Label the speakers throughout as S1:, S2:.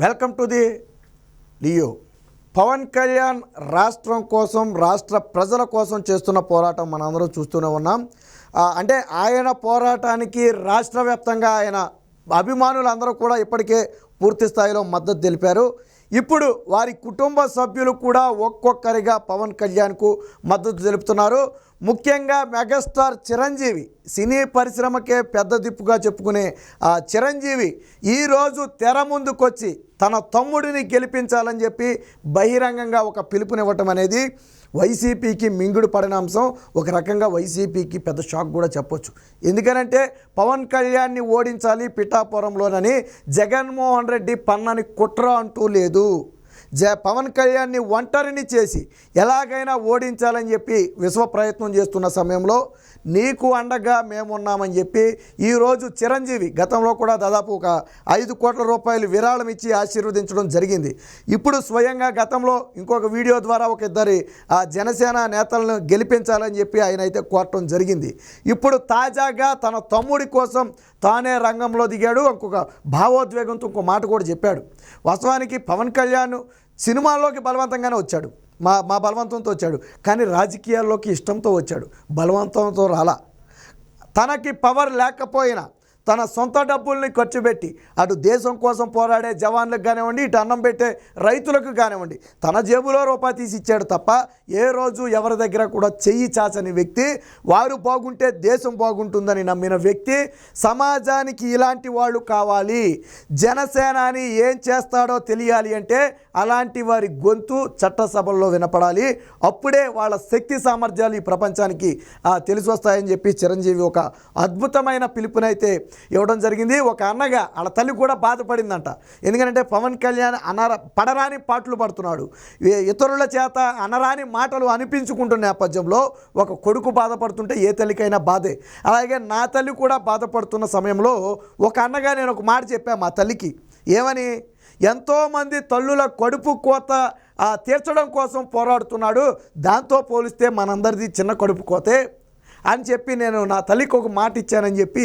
S1: Welcome to the Leo. Pawan Kalyan రాష్ట్రం కోసం, రాష్ట్ర ప్రజల కోసం చేస్తున్న పోరాటం మనందరం చూస్తూనే ఉన్నాం. అంటే ఆయన పోరాటానికి రాష్ట్ర వ్యాప్తంగా ఆయన అభిమానులందరూ కూడా ఇప్పటికే పూర్తి స్థాయిలో మద్దతు తెలిపారు. ఇప్పుడు వారి కుటుంబ సభ్యులు కూడా ఒక్కొక్కరిగా పవన్ కళ్యాణ్కు మద్దతు తెలుపుతున్నారు. ముఖ్యంగా మెగాస్టార్ చిరంజీవి, సినీ పరిశ్రమకే పెద్ద దిప్పుగా చెప్పుకునే ఆ చిరంజీవి ఈరోజు తెర ముందుకొచ్చి తన తమ్ముడిని గెలిపించాలని చెప్పి బహిరంగంగా ఒక పిలుపునివ్వటం అనేది వైసీపీకి మింగుడు పడిన అంశం. ఒక రకంగా వైసీపీకి పెద్ద షాక్ కూడా చెప్పొచ్చు. ఎందుకనంటే పవన్ కళ్యాణ్ని ఓడించాలి పిఠాపురంలోనని జగన్మోహన్ రెడ్డి పన్నని కుట్ర అంటూ లేదు. పవన్ కళ్యాణ్ని ఒంటరిని చేసి ఎలాగైనా ఓడించాలని చెప్పి విశ్వ ప్రయత్నం చేస్తున్న సమయంలో నీకు అండగా మేమున్నామని చెప్పి ఈరోజు చిరంజీవి గతంలో కూడా దాదాపు ఒక 5 కోట్ల రూపాయలు విరాళం ఇచ్చి ఆశీర్వదించడం జరిగింది. ఇప్పుడు స్వయంగా గతంలో ఇంకొక వీడియో ద్వారా ఒక ఇద్దరి జనసేన నేతలను గెలిపించాలని చెప్పి ఆయన అయితే కోరటం జరిగింది. ఇప్పుడు తాజాగా తన తమ్ముడి కోసం తానే రంగంలో దిగాడు. ఇంకొక భావోద్వేగంతో ఇంకో మాట కూడా చెప్పాడు. వాస్తవానికి పవన్ కళ్యాణ్ సినిమాల్లోకి బలవంతంగానే వచ్చాడు, మా బలవంతంతో వచ్చాడు. కానీ రాజకీయాల్లోకి ఇష్టంతో వచ్చాడు, బలవంతంతో రాలా. తనకి పవర్ లేకపోయినా తన సొంత డబ్బుల్ని ఖర్చు పెట్టి అటు దేశం కోసం పోరాడే జవాన్లకు కానివ్వండి, ఇటు అన్నం పెట్టే రైతులకు కానివ్వండి, తన జేబులో రూపాయి తీసి ఇచ్చాడు తప్ప ఏ రోజు ఎవరి దగ్గర కూడా చెయ్యి చాచని వ్యక్తి, వారు బాగుంటే దేశం బాగుంటుందని నమ్మిన వ్యక్తి. సమాజానికి ఇలాంటి వాళ్ళు కావాలి. జనసేనాని ఏం చేస్తాడో తెలియాలి అంటే అలాంటి వారి గొంతు చట్టసభల్లో వినపడాలి. అప్పుడే వాళ్ళ శక్తి సామర్థ్యాలు ఈ ప్రపంచానికి తెలిసి వస్తాయని చెప్పి చిరంజీవి ఒక అద్భుతమైన పిలుపునైతే ఇవ్వడం జరిగింది. ఒక అన్నగా వాళ్ళ తల్లి కూడా బాధపడిందంట. ఎందుకంటే పవన్ కళ్యాణ్ పడరాని పాటలు పడుతున్నాడు, ఇతరుల చేత అనరాని మాటలు అనిపించుకుంటున్న నేపథ్యంలో ఒక కొడుకు బాధపడుతుంటే ఏ తల్లికైనా బాధే. అలాగే నా తల్లి కూడా బాధపడుతున్న సమయంలో ఒక అన్నగా నేను ఒక మాట చెప్పాను మా తల్లికి. ఏమని? ఎంతోమంది తల్లుల కడుపు కోత తీర్చడం కోసం పోరాడుతున్నాడు, దాంతో పోలిస్తే మనందరిది చిన్న కడుపు కోతే అని చెప్పి నేను నా తల్లికి ఒక మాట ఇచ్చానని చెప్పి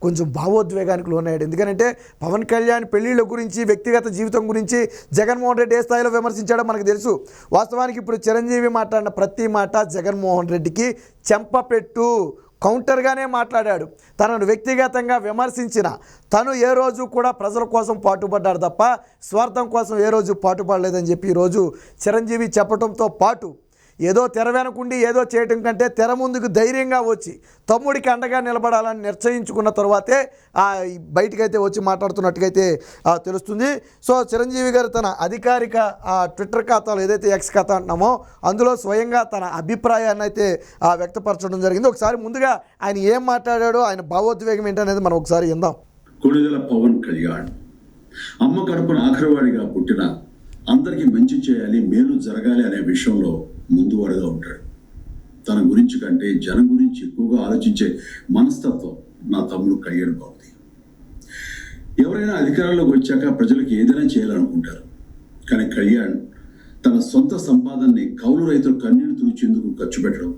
S1: కొంచెం భావోద్వేగానికి లోనయ్యాడు. ఎందుకంటే పవన్ కళ్యాణ్ పెళ్ళిళ్ళ గురించి, వ్యక్తిగత జీవితం గురించి జగన్మోహన్ రెడ్డి ఏ స్థాయిలో విమర్శించాడో మనకు తెలుసు. వాస్తవానికి ఇప్పుడు చిరంజీవి మాట్లాడిన ప్రతి మాట జగన్మోహన్ రెడ్డికి చెంపపెట్టు, కౌంటర్గానే మాట్లాడాడు. తనను వ్యక్తిగతంగా విమర్శించిన తను ఏ రోజు కూడా ప్రజల కోసం పాటుపడ్డాడు తప్ప స్వార్థం కోసం ఏ రోజు పాటుపడలేదని చెప్పి ఈరోజు చిరంజీవి చెప్పడంతో పాటు ఏదో తెర వెనకుండి ఏదో చేయటం కంటే తెర ముందుకు ధైర్యంగా వచ్చి తమ్ముడికి అండగా నిలబడాలని నిశ్చయించుకున్న తర్వాతే బయటకైతే వచ్చి మాట్లాడుతున్నట్టుగైతే తెలుస్తుంది. సో చిరంజీవి గారు తన అధికారిక ట్విట్టర్ ఖాతాలో ఏదైతే ఎక్స్ ఖాతా అంటున్నామో అందులో స్వయంగా తన అభిప్రాయాన్ని అయితే వ్యక్తపరచడం జరిగింది. ఒకసారి ముందుగా ఆయన ఏం మాట్లాడాడో, ఆయన భావోద్వేగం ఏంటనేది మనం ఒకసారి విందాం.
S2: కొణిదెల పవన్ కళ్యాణ్ అమ్మ కడుపున ఆఖరివాడిగా పుట్టిన అందరికీ మంచి చేయాలి, మేలు జరగాలి అనే విషయంలో ముందువాడుగా ఉంటాడు. తన గురించి కంటే జనం గురించి ఎక్కువగా ఆలోచించే మనస్తత్వం నా తమ్ముడు కళ్యాణ్ బాబుది. ఎవరైనా అధికారంలోకి వచ్చాక ప్రజలకు ఏదైనా చేయాలనుకుంటారు. కానీ కళ్యాణ్ తన సొంత సంపాదనని కౌలు రైతులు కన్నీళ్లు తుడిచేందుకు ఖర్చు పెట్టడం,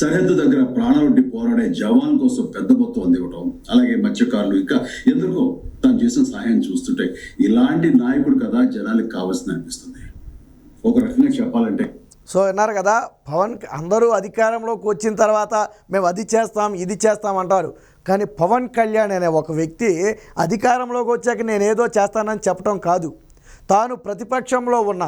S2: సరిహద్దు దగ్గర ప్రాణాలొడ్డి పోరాడే జవాన్ కోసం పెద్ద మొత్తం అందివ్వటం, అలాగే మత్స్యకారులు ఇంకా ఎందుకో తను చేసిన సహాయం చూస్తుంటే ఇలాంటి నాయకుడు కదా జనాలకు కావాల్సింది అనిపిస్తుంది. ఒక రకంగా చెప్పాలంటే
S1: సో విన్నారు కదా, పవన్ అందరూ అధికారంలోకి వచ్చిన తర్వాత మేము అది చేస్తాం ఇది చేస్తాం అంటారు. కానీ పవన్ కళ్యాణ్ అనే ఒక వ్యక్తి అధికారంలోకి వచ్చాక నేనేదో చేస్తానని చెప్పడం కాదు, తాను ప్రతిపక్షంలో ఉన్న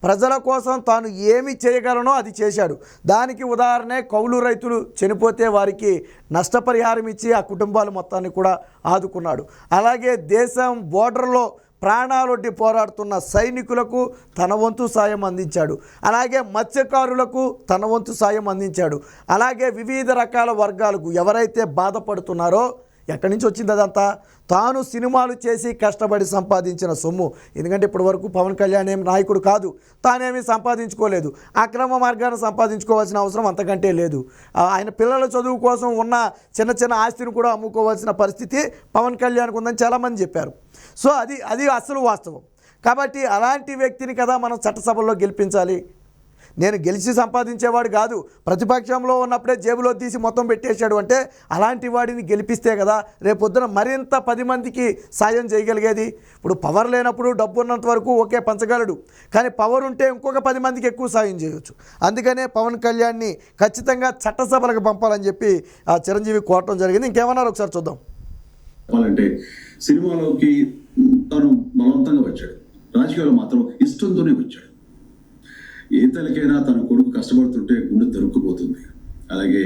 S1: ప్రజల కోసం తాను ఏమి చేయగలనో అది చేశాడు. దానికి ఉదాహరణే కౌలు రైతులు చనిపోతే వారికి నష్టపరిహారం ఇచ్చి ఆ కుటుంబాల మొత్తాన్ని కూడా ఆదుకున్నాడు. అలాగే దేశం బోర్డర్లో ప్రాణాలొడ్డి పోరాడుతున్న సైనికులకు తన వంతు సాయం అందించాడు. అలాగే మత్స్యకారులకు తన వంతు సాయం అందించాడు. అలాగే వివిధ రకాల వర్గాలకు ఎవరైతే బాధపడుతున్నారో, ఎక్కడి నుంచి వచ్చింది అదంతా? తాను సినిమాలు చేసి కష్టపడి సంపాదించిన సొమ్ము. ఎందుకంటే ఇప్పటి వరకు పవన్ కళ్యాణ్ ఏం నాయకుడు కాదు, తానేమీ సంపాదించుకోలేదు. అక్రమ మార్గాన్ని సంపాదించుకోవాల్సిన అవసరం అంతకంటే లేదు. ఆయన పిల్లల చదువు కోసం ఉన్న చిన్న చిన్న ఆస్తిని కూడా అమ్ముకోవాల్సిన పరిస్థితి పవన్ కళ్యాణ్కి ఉందని చాలామంది చెప్పారు. సో అది అసలు వాస్తవం. కాబట్టి అలాంటి వ్యక్తిని కదా మనం చట్టసభల్లో గెలిపించాలి. నేను గెలిచి సంపాదించేవాడు కాదు, ప్రతిపక్షంలో ఉన్నప్పుడే జేబులో తీసి మొత్తం పెట్టేశాడు అంటే అలాంటి వాడిని గెలిపిస్తే కదా రేపొద్దున మరింత 10 మందికి సాయం చేయగలిగేది. ఇప్పుడు పవర్ లేనప్పుడు డబ్బు ఉన్నంత వరకు ఓకే పంచగలడు, కానీ పవర్ ఉంటే ఇంకొక 10 మందికి ఎక్కువ సాయం చేయొచ్చు. అందుకనే పవన్ కళ్యాణ్ని ఖచ్చితంగా చట్టసభలకు పంపాలని చెప్పి ఆ చిరంజీవి కోరటం జరిగింది. ఇంకేమన్నారు ఒకసారి చూద్దాం.
S2: చెప్పాలంటే సినిమాలోకి తను బలవంతంగా వచ్చాడు, రాజకీయాల్లో మాత్రం ఇష్టంతోనే వచ్చాడు. ఏ తల్లికైనా తన కొడుకు కష్టపడుతుంటే గుండె దొరుకుపోతుంది. అలాగే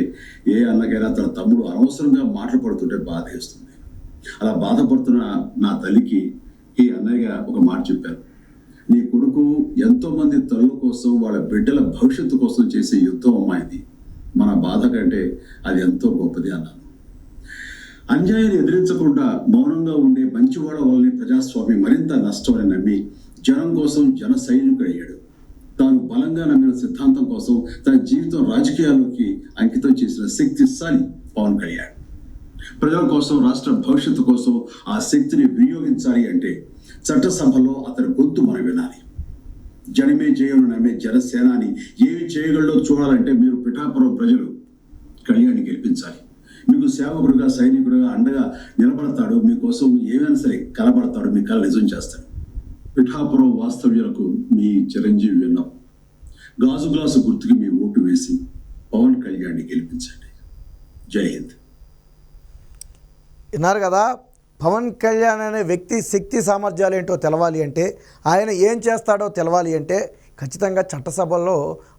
S2: ఏ అన్నకైనా తన తమ్ముడు అనవసరంగా మాటలు పడుతుంటే బాధ వేస్తుంది. అలా బాధపడుతున్న నా తల్లికి ఈ అన్నయ్య ఒక మాట చెప్పారు, నీ కొడుకు ఎంతో మంది తల్లుల కోసం వాళ్ళ బిడ్డల భవిష్యత్తు కోసం చేసే యుద్ధం అమ్మాయిది, మన బాధ కంటే అది ఎంతో గొప్పది అన్నాను. అన్యాయాన్ని ఎదిరించకుండా మౌనంగా ఉండే మంచివాడ వల్లనే ప్రజాస్వామ్యం మరింత నష్టమని నమ్మి జనం కోసం జన సైనికుడు అయ్యాడు. తాను బలంగా నమ్మిన సిద్ధాంతం కోసం తన జీవితం రాజకీయాల్లోకి అంకితం చేసిన శక్తిశాలి పవన్ కళ్యాణ్. ప్రజల కోసం, రాష్ట్ర భవిష్యత్తు కోసం ఆ శక్తిని వినియోగించాలి అంటే చట్టసభలో అతని గొంతు మనం వినాలి. జనమే జయను నమ్మే జనసేనాని ఏమి చేయగలడో చూడాలంటే మీరు పిఠాపురం ప్రజలు కళ్యాణ్ని గెలిపించాలి. మీకు సేవకుడుగా, సైనికుడుగా అండగా నిలబడతాడు, మీకోసం ఏమైనా సరే కలబడతాడు, మీ కళ నిజం చేస్తాడు. పిఠాపురం వాస్తవ్యులకు మీ చిరంజీవి విన్నాం. గాజు గ్లాసు గుర్తుకి మీ ఓటు వేసి పవన్ కళ్యాణ్ని గెలిపించండి. జై హింద్.
S1: విన్నారు కదా, పవన్ కళ్యాణ్ అనే వ్యక్తి శక్తి సామర్థ్యాలు ఏంటో తెలవాలి అంటే, ఆయన ఏం చేస్తాడో తెలవాలి అంటే ఖచ్చితంగా చట్టసభల్లో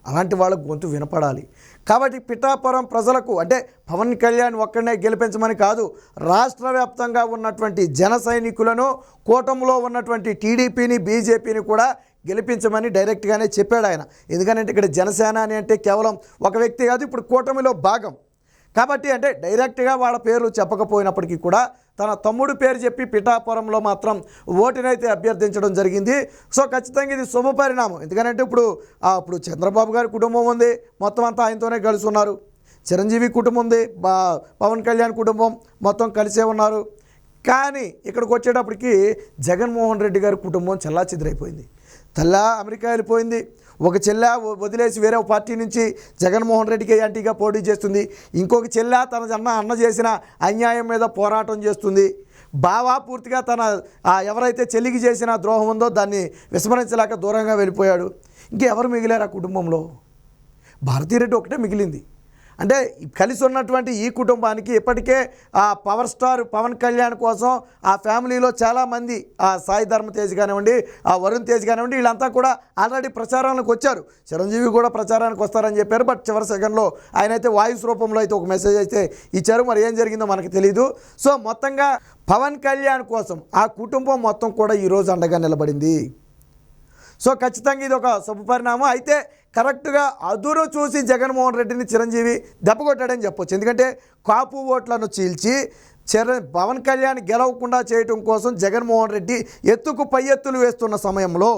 S1: అలాంటి వాళ్ళ గొంతు వినపడాలి. కాబట్టి పిఠాపురం ప్రజలకు అంటే పవన్ కళ్యాణ్ ఒక్కడనే గెలిపించమని కాదు, రాష్ట్ర వ్యాప్తంగా ఉన్నటువంటి జన సైనికులను, కూటమిలో ఉన్నటువంటి టీడీపీని, బీజేపీని కూడా గెలిపించమని డైరెక్ట్గానే చెప్పాడు ఆయన. ఎందుకంటే ఇక్కడ జనసేన అని అంటే కేవలం ఒక వ్యక్తి కాదు, ఇప్పుడు కూటమిలో భాగం కాబట్టి అంటే డైరెక్ట్గా వాళ్ళ పేర్లు చెప్పకపోయినప్పటికీ కూడా తన తమ్ముడు పేరు చెప్పి పిఠాపురంలో మాత్రం ఓటునైతే అభ్యర్థించడం జరిగింది. సో ఖచ్చితంగా ఇది శుభ పరిణామం. ఎందుకంటే ఇప్పుడు చంద్రబాబు గారి కుటుంబం ఉంది, మొత్తం అంతా ఆయనతోనే కలిసి ఉన్నారు. చిరంజీవి కుటుంబం ఉంది, పవన్ కళ్యాణ్ కుటుంబం మొత్తం కలిసే ఉన్నారు. కానీ ఇక్కడికి వచ్చేటప్పటికి జగన్మోహన్ రెడ్డి గారి కుటుంబం చెల్లాచెదురైపోయింది. తల్లా అమెరికా వెళ్ళిపోయింది, ఒక చెల్లె వదిలేసి వేరే పార్టీ నుంచి జగన్మోహన్ రెడ్డికి యాంటీగా పోటీ చేస్తుంది, ఇంకొక చెల్లె తన అన్న చేసిన అన్యాయం మీద పోరాటం చేస్తుంది. బావ పూర్తిగా తన ఎవరైతే చెల్లికి చేసిన ద్రోహం ఉందో దాన్ని విస్మరించలేక దూరంగా వెళ్ళిపోయాడు. ఇంకెవరు మిగిలారు ఆ కుటుంబంలో? భారతీరెడ్డి ఒకటే మిగిలింది. అంటే కలిసి ఉన్నటువంటి ఈ కుటుంబానికి ఇప్పటికే ఆ పవర్ స్టార్ పవన్ కళ్యాణ్ కోసం ఆ ఫ్యామిలీలో చాలామంది, ఆ సాయి ధర్మ తేజ్ కానివ్వండి, ఆ వరుణ్ తేజ్ కానివ్వండి, వీళ్ళంతా కూడా ఆల్రెడీ ప్రచారానికి వచ్చారు. చిరంజీవి కూడా ప్రచారానికి వస్తారని చెప్పారు. బట్ చివరి సెకండ్లో ఆయన అయితే వాయిస్ రూపంలో అయితే ఒక మెసేజ్ అయితే ఇచ్చారు. మరి ఏం జరిగిందో మనకు తెలీదు. సో మొత్తంగా పవన్ కళ్యాణ్ కోసం ఆ కుటుంబం మొత్తం కూడా ఈరోజు అండగా నిలబడింది. సో ఖచ్చితంగా ఇది ఒక శుభపరిణామం. అయితే కరెక్ట్గా అదురు చూసి జగన్మోహన్ రెడ్డిని చిరంజీవి దెబ్బకొట్టాడని చెప్పొచ్చు. ఎందుకంటే కాపు ఓట్లను చీల్చి పవన్ కళ్యాణ్ గెలవకుండా చేయటం కోసం జగన్మోహన్ రెడ్డి ఎత్తుకు పై ఎత్తులు వేస్తున్న సమయంలో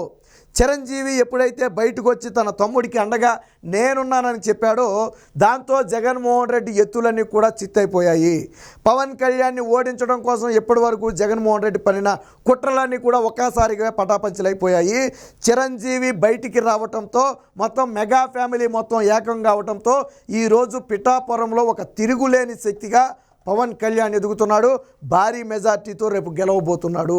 S1: చిరంజీవి ఎప్పుడైతే బయటకు వచ్చి తన తమ్ముడికి అండగా నేనున్నానని చెప్పాడో దాంతో జగన్మోహన్ రెడ్డి ఎత్తులన్నీ కూడా చిత్తైపోయాయి. పవన్ కళ్యాణ్ని ఓడించడం కోసం ఎప్పటి వరకు జగన్మోహన్ రెడ్డి పనిన కుట్రలన్నీ కూడా ఒక్కసారిగా పటాపంచలైపోయాయి. చిరంజీవి బయటికి రావడంతో మొత్తం మెగా ఫ్యామిలీ మొత్తం ఏకం కావడంతో ఈరోజు పిఠాపురంలో ఒక తిరుగులేని శక్తిగా పవన్ కళ్యాణ్ ఎదుగుతున్నాడు. భారీ మెజార్టీతో రేపు గెలవబోతున్నాడు.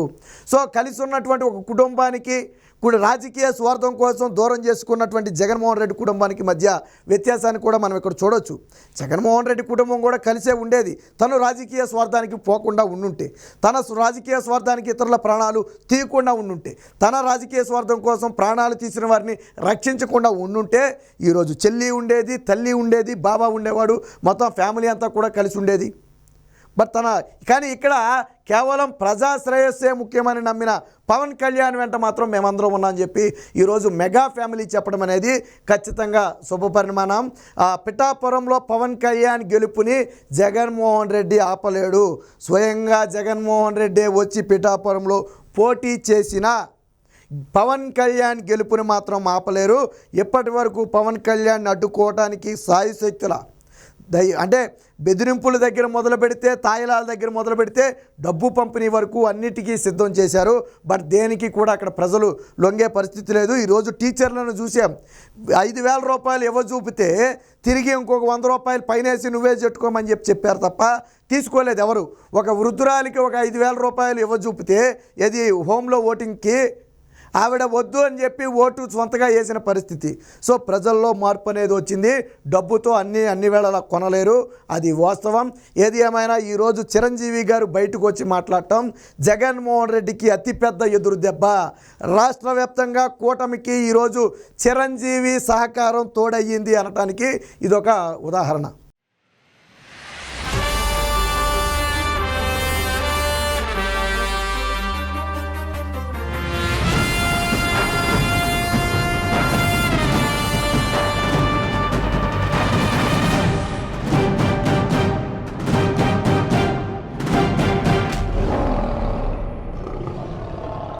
S1: సో కలిసి ఉన్నటువంటి ఒక కుటుంబానికి కూడా రాజకీయ స్వార్థం కోసం దూరం చేసుకున్నటువంటి జగన్మోహన్ రెడ్డి కుటుంబానికి మధ్య వ్యత్యాసాన్ని కూడా మనం ఇక్కడ చూడొచ్చు. జగన్మోహన్ రెడ్డి కుటుంబం కూడా కలిసే ఉండేది. తను రాజకీయ స్వార్థానికి పోకుండా ఉండుంటే, తన రాజకీయ స్వార్థానికి ఇతరుల ప్రాణాలు తీయకుండా ఉండుంటే, తన రాజకీయ స్వార్థం కోసం ప్రాణాలు తీసిన వారిని రక్షించకుండా ఉండుంటే ఈరోజు చెల్లి ఉండేది, తల్లి ఉండేది, బాబా ఉండేవాడు, మొత్తం ఫ్యామిలీ అంతా కూడా కలిసి ఉండేది. కానీ ఇక్కడ కేవలం ప్రజా శ్రేయస్సే ముఖ్యమని నమ్మిన పవన్ కళ్యాణ్ వెంట మాత్రం మేమందరం ఉన్నామని చెప్పి ఈరోజు మెగా ఫ్యామిలీ చెప్పడం అనేది ఖచ్చితంగా శుభపరిణామం. పిఠాపురంలో పవన్ కళ్యాణ్ గెలుపుని జగన్మోహన్ రెడ్డి ఆపలేడు. స్వయంగా జగన్మోహన్ రెడ్డి వచ్చి పిఠాపురంలో పోటీ చేసిన పవన్ కళ్యాణ్ గెలుపుని మాత్రం ఆపలేరు. ఇప్పటి వరకు పవన్ కళ్యాణ్ అడ్డుకోవడానికి సాయశక్తుల అంటే బెదిరింపుల దగ్గర మొదలు పెడితే తాయిలాల దగ్గర మొదలు పెడితే డబ్బు పంపిణీ వరకు అన్నిటికీ సిద్ధం చేశారు. బట్ దేనికి కూడా అక్కడ ప్రజలు లొంగే పరిస్థితి లేదు. ఈరోజు టీచర్లను చూసాం, 5,000 రూపాయలు ఇవ్వజూపితే తిరిగి ఇంకొక 100 రూపాయలు పైనేసి నువ్వే చెట్టుకోమని చెప్పారు తప్ప తీసుకోలేదు ఎవరు. ఒక వృద్ధురాలికి ఒక 5,000 రూపాయలు ఇవ్వజూపితే ఇది హోంలో ఓటింగ్కి ఆవిడ వద్దు అని చెప్పి ఓటు సొంతగా వేసిన పరిస్థితి. సో ప్రజల్లో మార్పు అనేది వచ్చింది. డబ్బుతో అన్ని వేళలా కొనలేరు, అది వాస్తవం. ఏది ఏమైనా ఈరోజు చిరంజీవి గారు బయటకు వచ్చి మాట్లాడటం జగన్మోహన్ రెడ్డికి అతిపెద్ద ఎదురు దెబ్బ. రాష్ట్ర వ్యాప్తంగా కూటమికి ఈరోజు చిరంజీవి సహకారం తోడయ్యింది అనటానికి ఇదొక ఉదాహరణ.